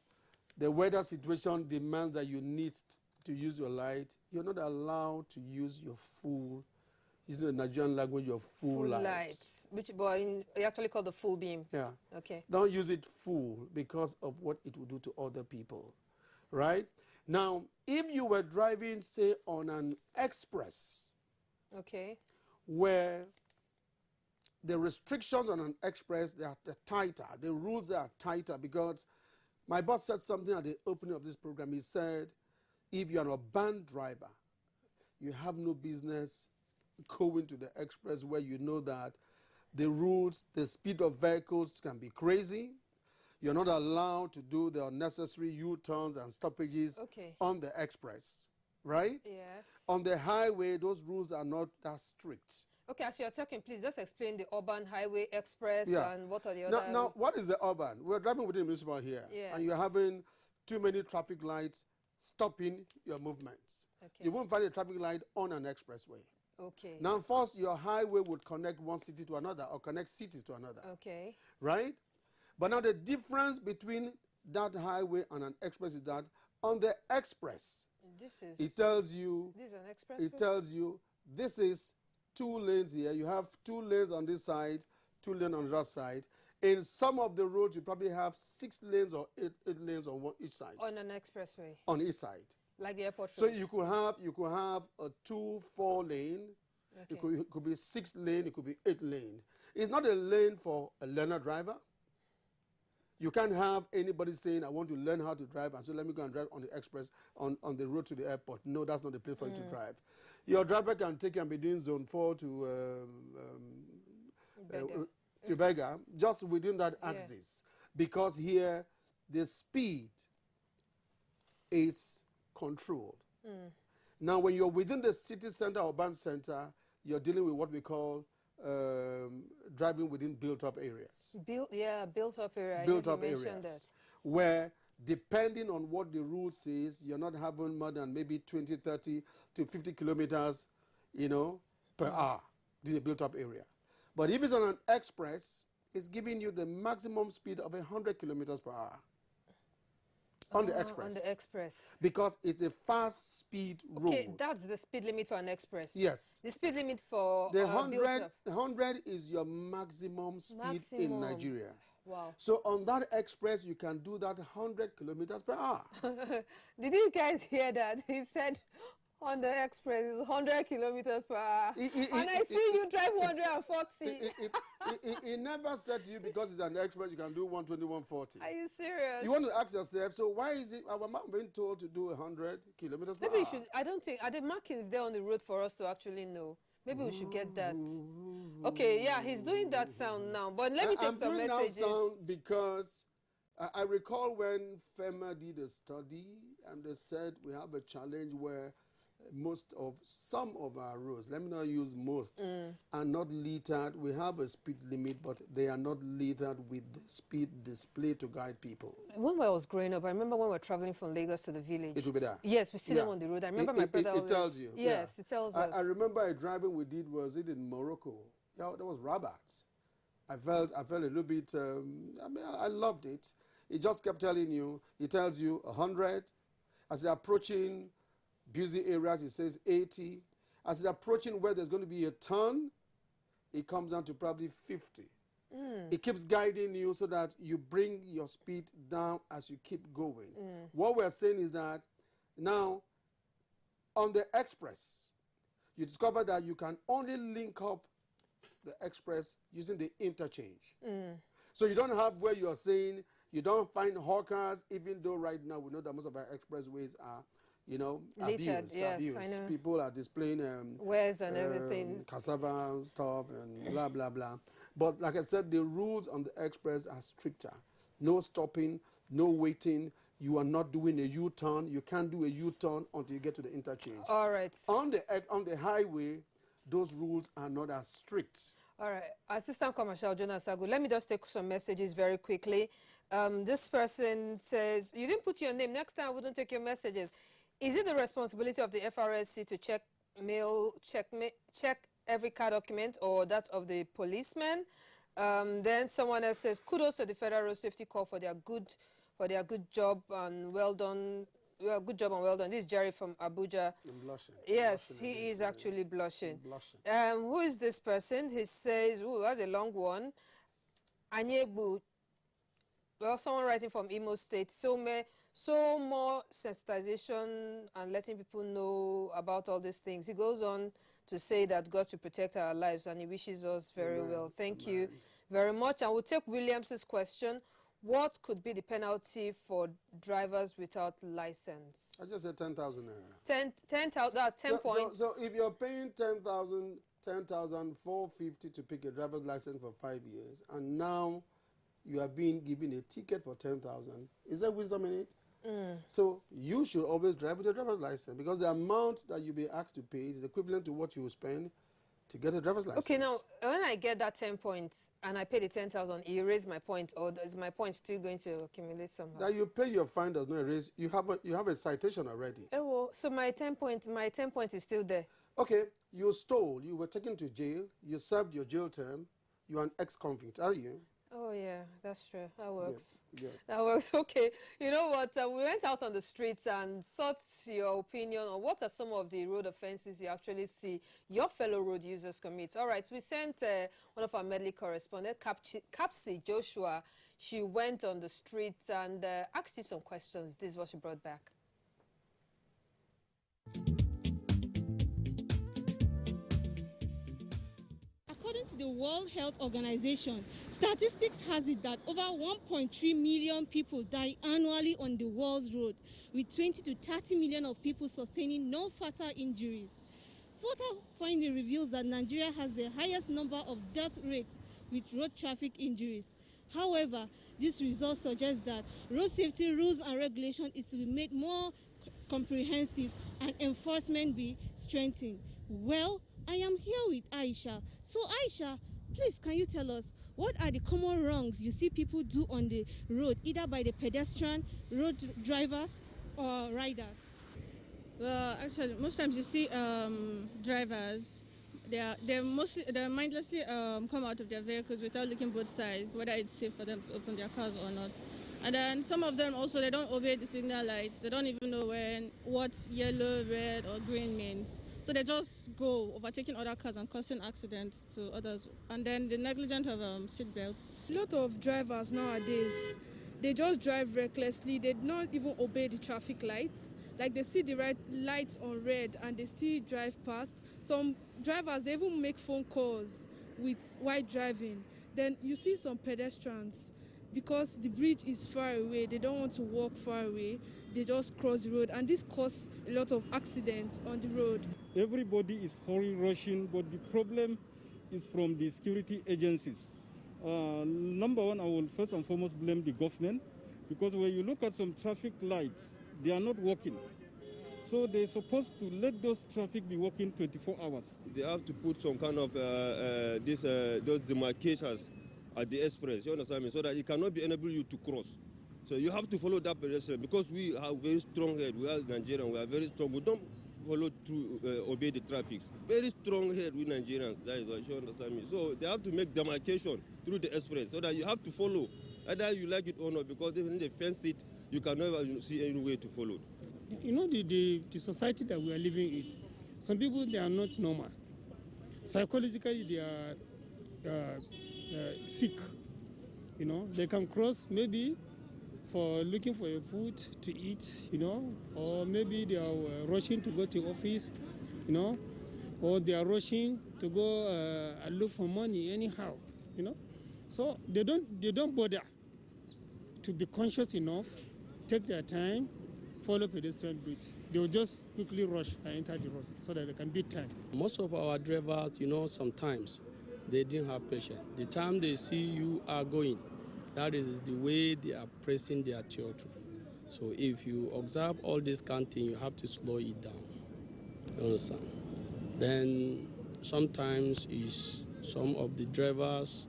the weather situation demands that you need to use your light, you're not allowed to use your full, using the Nigerian language, your full light. Which, but you actually call the full beam. Yeah. Okay. Don't use it full because of what it will do to other people, right? Now, if you were driving, say, on an express, okay, where the restrictions on an express, they're tighter, the rules, they are tighter, because my boss said something at the opening of this program. He said, if you're an urban driver, you have no business going to the express where you know that the rules, the speed of vehicles can be crazy. You're not allowed to do the unnecessary U-turns and stoppages on the express, right? Yes. On the highway, those rules are not that strict. Okay, as you're talking, please just explain the urban highway express and what are the other... Now, what is the urban? We're driving within the municipal here, and you're having too many traffic lights stopping your movements. Okay. You won't find a traffic light on an expressway. Okay. Now, first, your highway would connect one city to another or connect cities to another. Okay. Right? But now the difference between that highway and an express is that on the express, it tells you, this is an express. it tells you this is 2 lanes here. You have 2 lanes on this side, 2 lanes on the other side. In some of the roads, you probably have 6 lanes or 8 lanes on each side. On an expressway. On each side. Like the airport So road. you could have a 2-4 lane. Okay. It could be 6 lane. It could be 8 lane. It's not a lane for a learner driver. You can't have anybody saying, I want to learn how to drive, and so let me go and drive on the express, on the road to the airport. No, that's not the place for you to drive. Your driver can take and be doing zone 4 to Bega, just within that axis. Because here, the speed is controlled. Now, when you're within the city center, urban center, you're dealing with what we call driving within built-up areas. Built-up area. Built-up areas, where depending on what the rule says, you're not having more than maybe 20, 30 to 50 kilometers, per hour in a built-up area. But if it's on an express, it's giving you the maximum speed of 100 kilometers per hour. On the express. On the express. Because it's a fast speed road. Okay, that's the speed limit for an express. Yes. The speed limit for the 100 is your maximum speed in Nigeria. Wow. So on that express, you can do that 100 kilometers per hour. Did you guys hear that? He said on the express is 100 kilometers per hour. And I see you drive 140. He never said to you, because it's an express, you can do 120, 140. Are you serious? You want to ask yourself, so why is it our man being told to do 100 kilometers per hour? Maybe you should, I don't think, are the markings there on the road for us to actually know? Maybe we should get that. Okay, yeah, he's doing that sound now. But let me take some messages. I'm doing that sound because I recall when FEMA did a study, and they said we have a challenge where some of our roads, let me not use most, are not littered. We have a speed limit, but they are not littered with the speed display to guide people. When I was growing up, I remember when we were traveling from Lagos to the village. It will be there. Yes, we see them on the road. I remember my brother It tells you. Yes, it tells us. I remember a driving we did, was it in Morocco? Yeah, that was Rabat. I felt a little bit, I loved it. It just kept telling you, it tells you 100. As you're approaching Busy areas, it says 80. As it's approaching where there's going to be a turn, it comes down to probably 50. It keeps guiding you so that you bring your speed down as you keep going. What we're saying is that now, on the express, you discover that you can only link up the express using the interchange. So you don't have where you're saying you don't find hawkers, even though right now we know that most of our expressways are, you know, Littered, abused. yes, abused. I know. People are displaying Wares and everything. cassava stuff and blah, blah, blah. But like I said, the rules on the express are stricter. No stopping, no waiting. You are not doing a U-turn. You can't do a U-turn until you get to the interchange. All right. On the highway, those rules are not as strict. All right. Assistant Commercial Jonas Agu, let me just take some messages very quickly. This person says, you didn't put your name. Next time I wouldn't take your messages. Is it the responsibility of the FRSC to check mail, check every car document, or that of the policeman? Then someone else says, kudos to the Federal Road Safety Corps for their good job and well done. Well, good job and well done. This is Jerry from Abuja. I'm blushing. Yes, Blushing he again. is actually blushing. I'm blushing. Who is this person? He says, oh, that's a long one. Anyebu. Well, someone writing from Imo State. So more sensitization and letting people know about all these things. He goes on to say that God should protect our lives, and he wishes us very well. Thank you very much. And we'll take Williams's question. What could be the penalty for drivers without license? I just said 10,000 naira. 10 points. So if you're paying 10,450 to pick a driver's license for 5 years, and now you are being given a ticket for 10,000, is there wisdom in it? So you should always drive with a driver's license, because the amount that you'll be asked to pay is equivalent to what you will spend to get a driver's license. Okay, now, when I get that 10 points and I pay the 10,000, you raise my point, or is my point still going to accumulate somehow? That you pay your fine does not erase. You have a citation already. Oh, well, so my 10 point is still there. Okay, you stole, you were taken to jail, you served your jail term, you are an ex-convict, are you? Oh, yeah, that's true. That works. Yeah. That works. Okay. You know what? We went out on the streets and sought your opinion on what are some of the road offenses you actually see your fellow road users commit. All right. We sent one of our Medley correspondents, Capsi Joshua. She went on the streets and asked you some questions. This is what she brought back. According to the World Health Organization, statistics has it that over 1.3 million people die annually on the world's road, with 20 to 30 million of people sustaining non-fatal injuries. Further finding reveals that Nigeria has the highest number of death rates with road traffic injuries. However, this result suggests that road safety rules and regulations is to be made more comprehensive and enforcement be strengthened. Well, I am here with Aisha. So Aisha, please can you tell us what are the common wrongs you see people do on the road, either by the pedestrian, road drivers or riders? Well, actually, most times you see drivers, they mindlessly come out of their vehicles without looking both sides, whether it's safe for them to open their cars or not. And then some of them also, they don't obey the signal lights. They don't even know what yellow, red, or green means. So they just go overtaking other cars and causing accidents to others. And then the negligence of seat belts. A lot of drivers nowadays, they just drive recklessly. They do not even obey the traffic lights. Like they see the red lights on red and they still drive past. Some drivers, they even make phone calls while driving. Then you see some pedestrians, because the bridge is far away, they don't want to walk far away, they just cross the road, and this causes a lot of accidents on the road. Everybody is rushing, but the problem is from the security agencies. Number one, I will first and foremost blame the government, because when you look at some traffic lights, they are not working. So they're supposed to let those traffic be working 24 hours. They have to put some kind of those demarcations at the express, you understand me, so that it cannot be enable you to cross. So you have to follow that pedestrian, because we have very strong head. We are Nigerian, we are very strong. We don't follow to obey the traffic. Very strong head with Nigerians, that is what you understand me. So they have to make demarcation through the express, so that you have to follow, either you like it or not, because even if they fence it, you can never see any way to follow. You know, the society that we are living in, some people, they are not normal. Psychologically, they are sick. You know, they can cross maybe for looking for a food to eat, you know, or maybe they are rushing to go to office, you know, or they are rushing to go and look for money anyhow, you know. So they don't bother to be conscious enough, take their time, follow pedestrian routes. They will just quickly rush and enter the road so that they can beat time. Most of our drivers, you know, sometimes they didn't have patience. The time they see you are going, that is the way they are pressing their throttle. So if you observe all this kind of thing, you have to slow it down. You understand? Then sometimes is some of the drivers,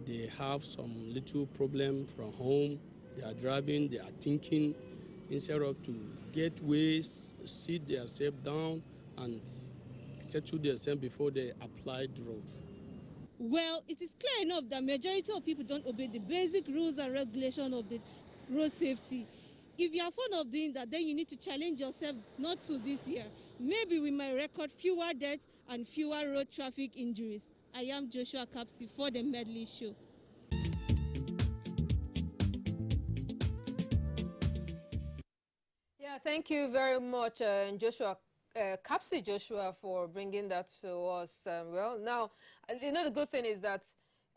they have some little problem from home. They are driving, they are thinking, instead of to get ways, sit themselves down and settle themselves before they apply the road. Well, it is clear enough that majority of people don't obey the basic rules and regulations of the road safety. If you are fond of doing that, then you need to challenge yourself not to this year. Maybe we might record fewer deaths and fewer road traffic injuries. I am Joshua Kapsi for the Medley Show. Yeah, thank you very much, Joshua. Kapsi Joshua, for bringing that to us. Well, now, you know, the good thing is that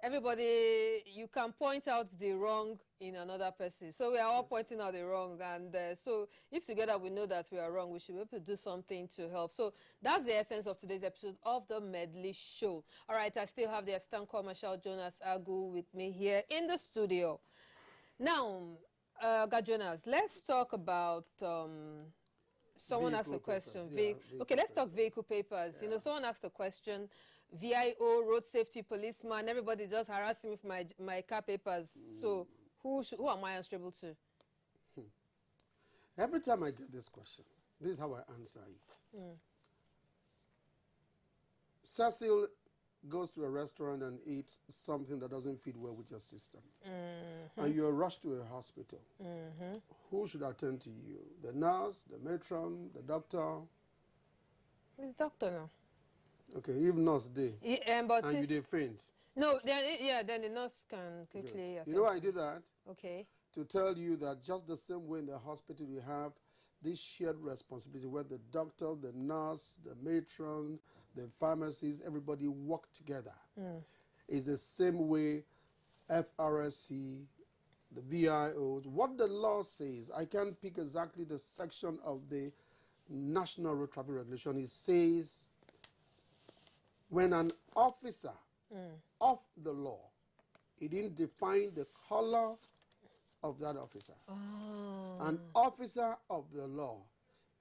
everybody, you can point out the wrong in another person. So we are all pointing out the wrong. And so if together we know that we are wrong, we should be able to do something to help. So that's the essence of today's episode of the Medley Show. All right, I still have the assistant commercial Jonas Agu with me here in the studio. Now, Jonas, let's talk about... someone asked a question. Okay, let's talk vehicle papers. Yeah. You know, someone asked a question. VIO, road safety policeman, everybody just harassing me for my car papers. So who am I answerable to? Every time I get this question, this is how I answer it. Cecil goes to a restaurant and eats something that doesn't fit well with your system. And you're rushed to a hospital. Who should attend to you? The nurse, the matron, the doctor? The doctor now. Okay, even nurse day. Yeah, but and you did faint. No, then the nurse can quickly... You know why I did that? Okay. To tell you that just the same way in the hospital we have this shared responsibility where the doctor, the nurse, the matron, the pharmacist, everybody work together. It's the same way FRSC, the VIO, what the law says. I can't pick exactly the section of the National Road Traffic Regulation. It says when an officer of the law, he didn't define the color of that officer. An officer of the law.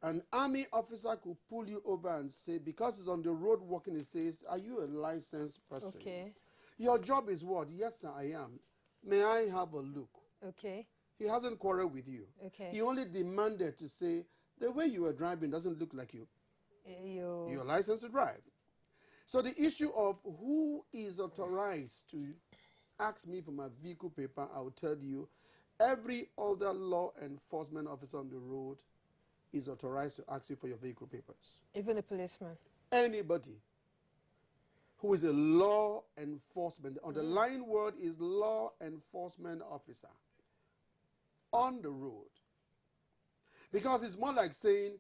An army officer could pull you over and say, because it's on the road walking, it says, are you a licensed person? Okay. Your job is what? Yes, sir, I am. May I have a look? Okay. He hasn't quarreled with you. Okay. He only demanded to say, the way you are driving doesn't look like you. You're licensed to drive. So the issue of who is authorized to ask me for my vehicle paper, I will tell you, every other law enforcement officer on the road is authorized to ask you for your vehicle papers. Even a policeman? Anybody who is a law enforcement, the underlying word is law enforcement officer on the road. Because it's more like saying,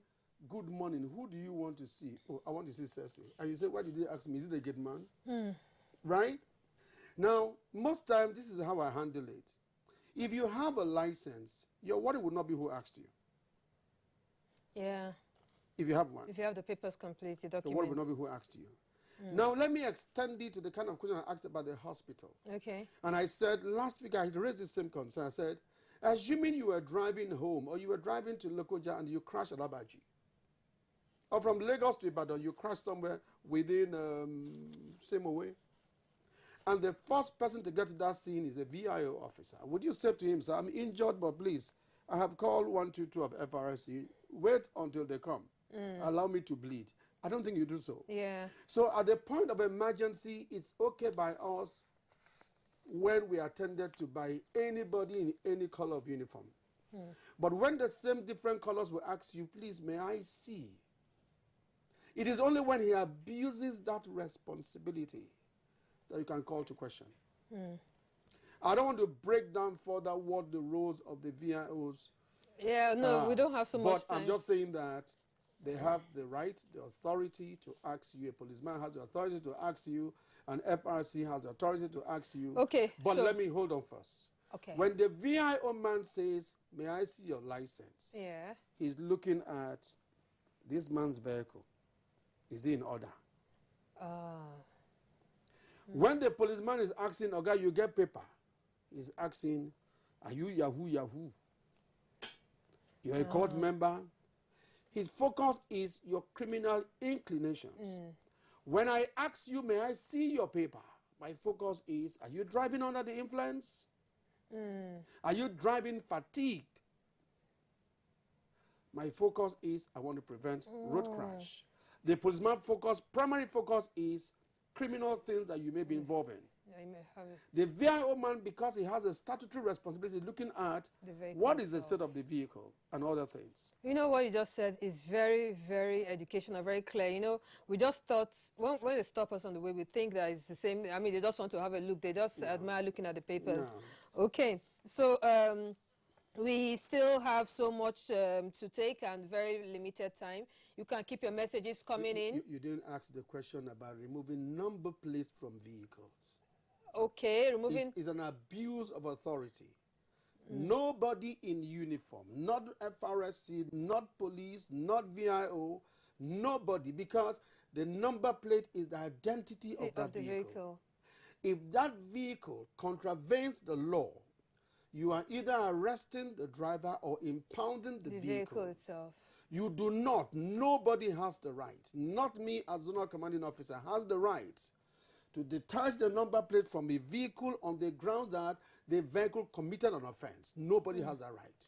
good morning, who do you want to see? Oh, I want to see Cecil. And you say, why did they ask me? Is it a gate man? Right? Now, most times, this is how I handle it. If you have a license, your worry would not be who asked you. Yeah. If you have one. If you have the papers complete, the documents. Your worry would not be who asked you. Now, let me extend it to the kind of question I asked about the hospital. Okay. And I said, last week I raised the same concern. I said, assuming you were driving home or you were driving to Lokoja and you crashed at Abuja, or from Lagos to Ibadan, you crashed somewhere within same way, and the first person to get to that scene is a VIO officer. Would you say to him, sir, I'm injured, but please, I have called 122 of FRSC. Wait until they come. Allow me to bleed. I don't think you do so. Yeah. So at the point of emergency, it's okay by us when we are attended to by anybody in any color of uniform. But when the same different colors will ask you, please, may I see? It is only when he abuses that responsibility that you can call to question. I don't want to break down further what the roles of the VIOs Yeah, no, we don't have so much But time. I'm just saying that they have the right, the authority to ask you. A policeman has the authority to ask you. An FRC has the authority to ask you. Okay. But so, let me hold on first. Okay. When the VIO man says, may I see your license? Yeah. He's looking at this man's vehicle. Is he in order? When the policeman is asking, okay, you get paper, he's asking, are you Yahoo? You're a court member. His focus is your criminal inclinations. When I ask you, may I see your paper? My focus is, are you driving under the influence? Are you driving fatigued? My focus is, I want to prevent road crash. The policeman primary focus is criminal things that you may be involved in. Yeah, you may have it. The VIO man, because he has a statutory responsibility, is looking at what is the state of the vehicle and other things. You know what you just said is very, very educational, very clear. You know, we just thought, when they stop us on the way, we think that it's the same. I mean, they just want to have a look. They just admire looking at the papers. Okay, so we still have so much to take and very limited time. You can keep your messages coming in. You didn't ask the question about removing number plates from vehicles. Okay, removing... It's an abuse of authority. Nobody in uniform, not FRSC, not police, not VIO, nobody, because the number plate is the identity of that vehicle. If that vehicle contravenes the law, you are either arresting the driver or impounding the vehicle itself. You do not. Nobody has the right, not me as zonal commanding officer, has the right to detach the number plate from a vehicle on the grounds that the vehicle committed an offense. Nobody has that right.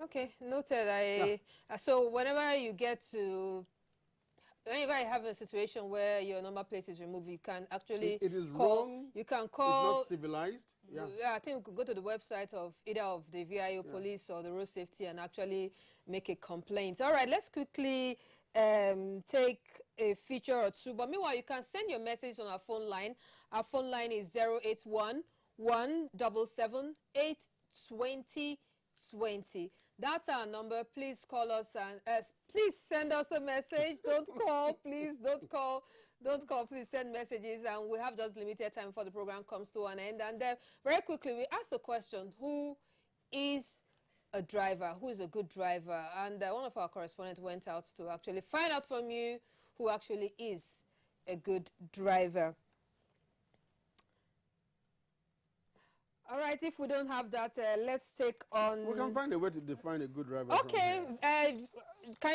Okay, noted. So whenever you have a situation where your number plate is removed, you can actually It is call, wrong. You can call... It's not civilized. Yeah, I think we could go to the website of either of the VIO police or the road safety and actually make a complaint. All right, let's quickly take a feature or two. But meanwhile, you can send your message on our phone line. Our phone line is 081-177-82020. That's our number. Please call us and please send us a message. Don't call. Please don't call. Don't call. Please send messages. And we have just limited time before the program comes to an end. And very quickly, we asked the question, who is a driver? Who is a good driver? And one of our correspondents went out to actually find out from you who actually is a good driver. All right, if we don't have that, let's take on... We can find a way to define a good driver. Okay, can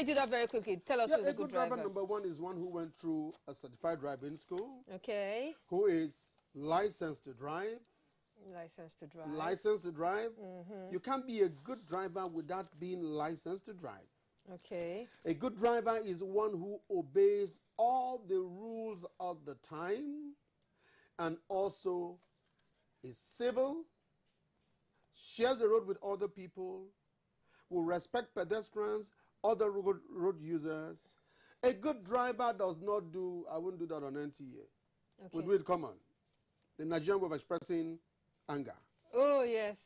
you do that very quickly? Tell us who's a good driver. Number one is one who went through a certified driving school. Okay. Who is licensed to drive. Licensed to drive. Licensed to drive. You can't be a good driver without being licensed to drive. Okay. A good driver is one who obeys all the rules of the time and also is civil, shares the road with other people, will respect pedestrians, other road users. A good driver does not do, I wouldn't do that on NTA. Would do it common. The Nigerian way of expressing anger. Oh, yes.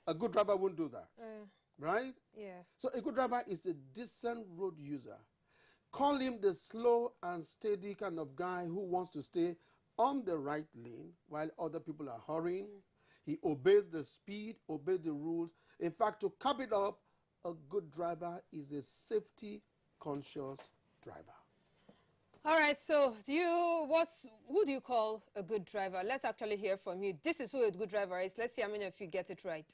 A good driver wouldn't do that. Right? Yeah. So a good driver is a decent road user. Call him the slow and steady kind of guy who wants to stay on the right lane while other people are hurrying. He obeys the speed, obeys the rules. In fact, to cap it up, a good driver is a safety-conscious driver. All right, so who do you call a good driver? Let's actually hear from you. This is who a good driver is. Let's see how many of you get it right.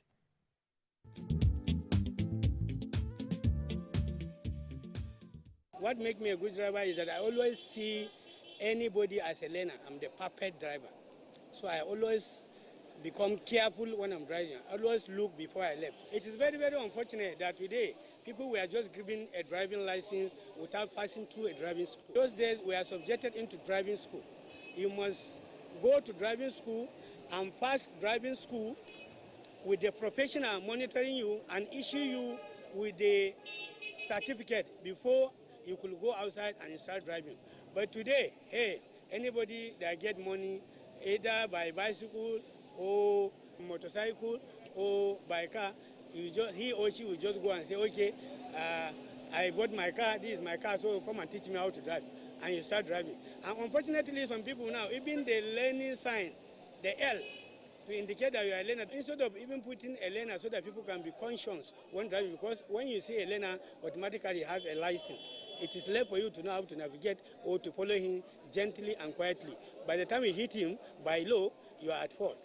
What makes me a good driver is that I always see anybody as a learner. I'm the perfect driver. So I always become careful when I'm driving. I always look before I left. It is very, very unfortunate that today people were just given a driving license without passing through a driving school. Those days we are subjected into driving school. You must go to driving school and pass driving school with the professional monitoring you and issue you with the certificate before you could go outside and start driving. But today, hey, anybody that get money either by bicycle or motorcycle or by car, he or she will just go and say, okay, I bought my car, this is my car, so come and teach me how to drive. And you start driving. And unfortunately, some people now, even the learning sign, the L, to indicate that you are a learner, instead of even putting a learner so that people can be conscious when driving, because when you see a learner, automatically has a license. It is left for you to know how to navigate or to follow him gently and quietly. By the time you hit him by law, you are at fault,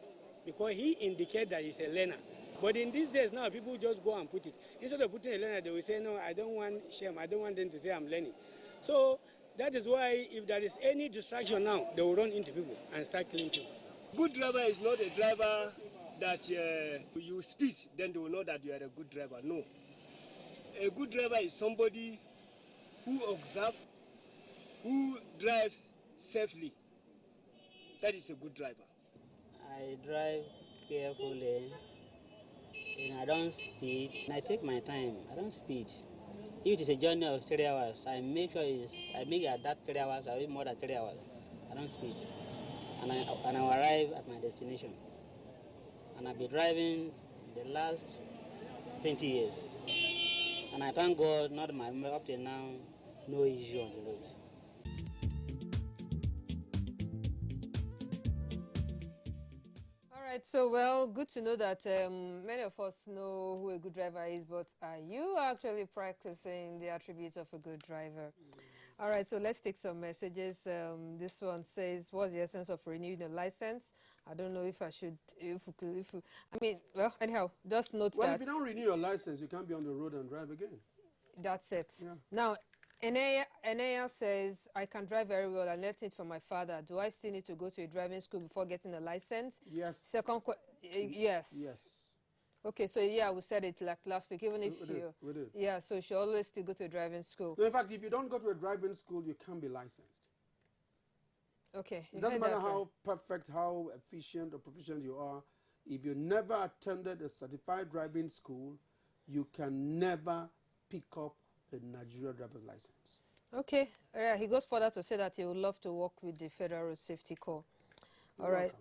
because he indicates that he's a learner. But in these days now, people just go and put it. Instead of putting a learner, they will say, no, I don't want shame. I don't want them to say I'm learning. So that is why if there is any distraction now, they will run into people and start killing people. Good driver is not a driver that you speed, then they will know that you are a good driver. No. A good driver is somebody who observes, who drives safely. That is a good driver. I drive carefully, and I don't speed. I take my time. I don't speed. If it is a journey of 3 hours, I make sure that 3 hours or even more than 3 hours. I don't speed, and I arrive at my destination. And I've been driving the last 20 years, and I thank God, not my up till now, no issue on the road. All right, so well, good to know that many of us know who a good driver is, but are you actually practicing the attributes of a good driver? All right, so let's take some messages. This one says, what's the essence of renewing a license? I don't know if I should, I mean, well, anyhow, just note that. Well, if you don't renew your license, you can't be on the road and drive again. That's it. Yeah. Now, NTA says, I can drive very well. I learned it from my father. Do I still need to go to a driving school before getting a license? Yes. Second yes. Yes. Okay, so yeah, we said it like last week, even if we did. Yeah, so you should always still go to a driving school. No, in fact, if you don't go to a driving school, you can't be licensed. Okay. It doesn't matter how perfect, how efficient or proficient you are. If you never attended a certified driving school, you can never pick up a Nigerian driver's license. Okay. He goes further to say that he would love to work with the Federal Road Safety Corps. All right.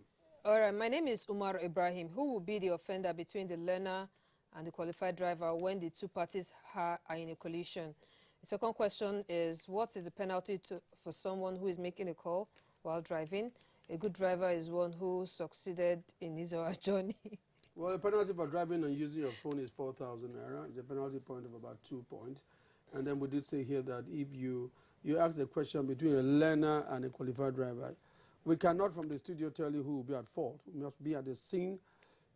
All right. My name is Umar Ibrahim. Who will be the offender between the learner and the qualified driver when the two parties are in a collision? The second question is, what is the penalty for someone who is making a call while driving? A good driver is one who succeeded in his or her journey. Well, the penalty for driving and using your phone is 4,000 naira. It's a penalty point of about 2 points. And then we did say here that if you ask the question between a learner and a qualified driver, we cannot from the studio tell you who will be at fault. We must be at the scene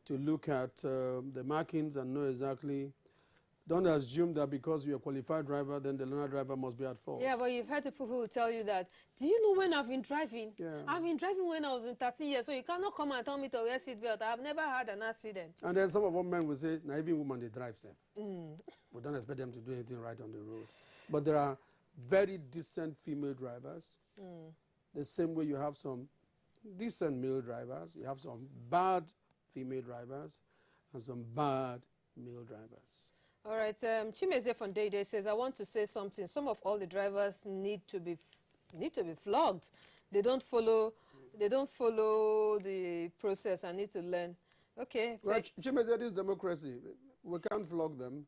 to look at the markings and know exactly. Don't assume that because you're a qualified driver, then the learner driver must be at fault. Yeah, but you've heard people who will tell you that, do you know when I've been driving? Yeah. I've been driving when I was in 13 years, so you cannot come and tell me to wear seatbelt. I've never had an accident. And then some of our men will say, now even women, they drive safe. We don't expect them to do anything right on the road. But there are very decent female drivers. The same way you have some decent male drivers, you have some bad female drivers, and some bad male drivers. All right, Chimeze from Day says, I want to say something. Some of all the drivers need to be flogged. They don't follow the process and need to learn. Okay. Well, Chimeze, this is democracy. We can't flog them,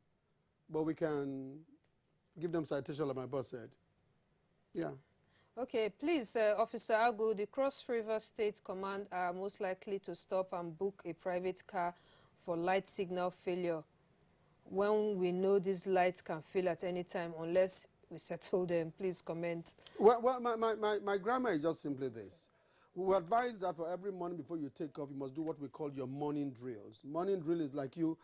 but we can give them citation, like my boss said. Yeah. Okay, please, Officer Agu, the Cross River State Command are most likely to stop and book a private car for light signal failure when we know these lights can fail at any time unless we settle them. Please comment. Well, my grammar is just simply this. We advise that for every morning before you take off, you must do what we call your morning drills. Morning drill is like you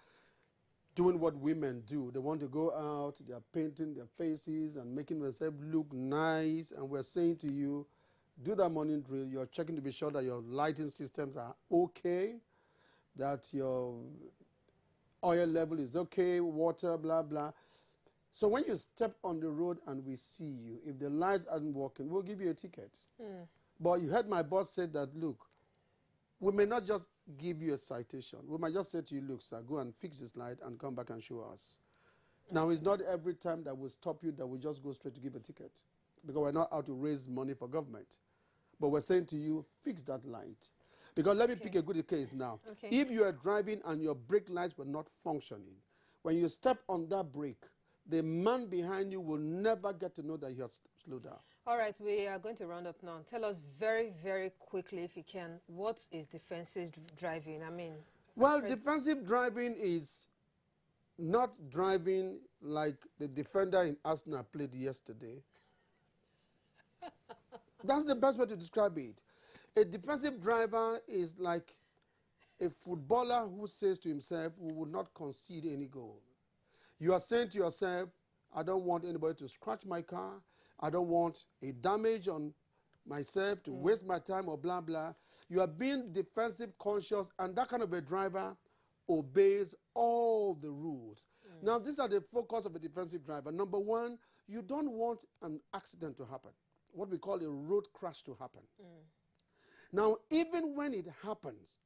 doing what women do. They want to go out, they are painting their faces and making themselves look nice, and we're saying to you, do that morning drill. You're checking to be sure that your lighting systems are okay, that your oil level is okay, water, blah, blah. So when you step on the road and we see you, if the lights aren't working, we'll give you a ticket. But you heard my boss say that, look, we may not just give you a citation. We might just say to you, look, sir, go and fix this light and come back and show us. Now, it's not every time that we stop you that we just go straight to give a ticket, because we're not out to raise money for government. But we're saying to you, fix that light. Because let me pick a good case now. If you are driving and your brake lights were not functioning, when you step on that brake, the man behind you will never get to know that you have slowed down. All right, we are going to round up now. Tell us very, very quickly, if you can, what is defensive driving? I mean... Well, defensive driving is not driving like the defender in Arsenal played yesterday. That's the best way to describe it. A defensive driver is like a footballer who says to himself, we will not concede any goal. You are saying to yourself, I don't want anybody to scratch my car. I don't want a damage on myself to waste my time or blah, blah. You are being defensive conscious, and that kind of a driver obeys all the rules. Now, these are the focus of a defensive driver. Number one, you don't want an accident to happen, what we call a road crash to happen. Now, even when it happens,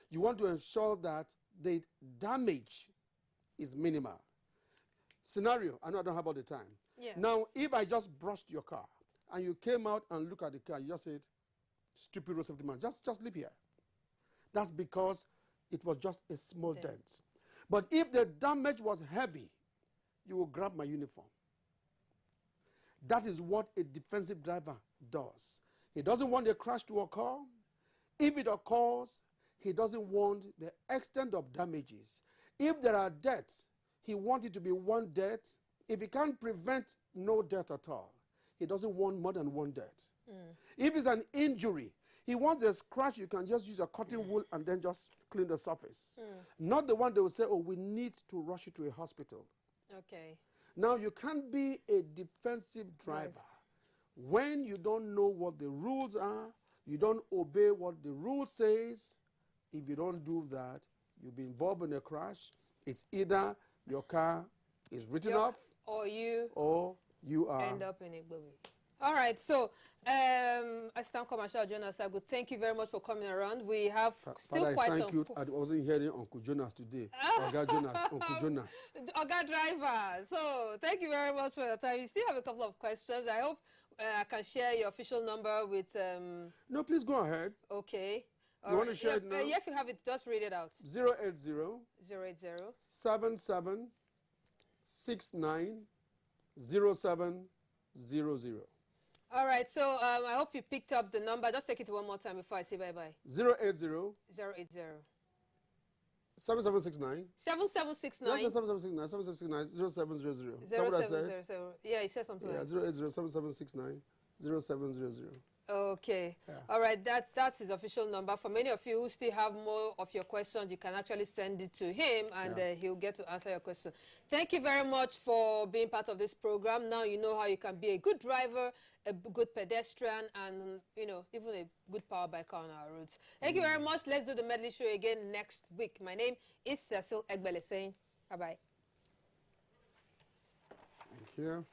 you want to ensure that the damage is minimal. Scenario, I know I don't have all the time. Yeah. Now, if I just brushed your car and you came out and looked at the car, you just said, stupid road safety man, just leave here. That's because it was just a small dent. But if the damage was heavy, you will grab my uniform. That is what a defensive driver does. He doesn't want a crash to occur. If it occurs, he doesn't want the extent of damages. If there are deaths, he wants it to be one death. If he can't prevent no death at all, he doesn't want more than one death. If it's an injury, he wants a scratch, you can just use a cotton wool and then just clean the surface. Not the one they will say, oh, we need to rush you to a hospital. Okay. Now, you can't be a defensive driver when you don't know what the rules are, you don't obey what the rule says. If you don't do that, you'll be involved in a crash. It's either your car is written off, or you are end up in a bubble. All right, so Assistant Commercial Jonas Agu, thank you very much for coming around. We have still Father, quite thank some... you. I wasn't hearing Uncle Jonas today. Oga Jonas, Uncle Jonas. Oga Driver. So thank you very much for your time. We still have a couple of questions. I hope I can share your official number with... No, please go ahead. Okay. You want to share it now? Yeah, if you have it, just read it out. 080 77 69 0700. All right, so I hope you picked up the number. Just take it one more time before I say bye-bye. 080 7769 7769 Yes, 7769 0700. Is that what I said? Yeah, you said something like 080 7769 0700. Okay. Yeah. All right, that's his official number. For many of you who still have more of your questions, you can actually send it to him, and he'll get to answer your question. Thank you very much for being part of this program. Now you know how you can be a good driver, a good pedestrian, and, you know, even a good power biker on our roads. Thank you very much. Let's do the Medley Show again next week. My name is Cecil Egbele saying bye-bye. Thank you.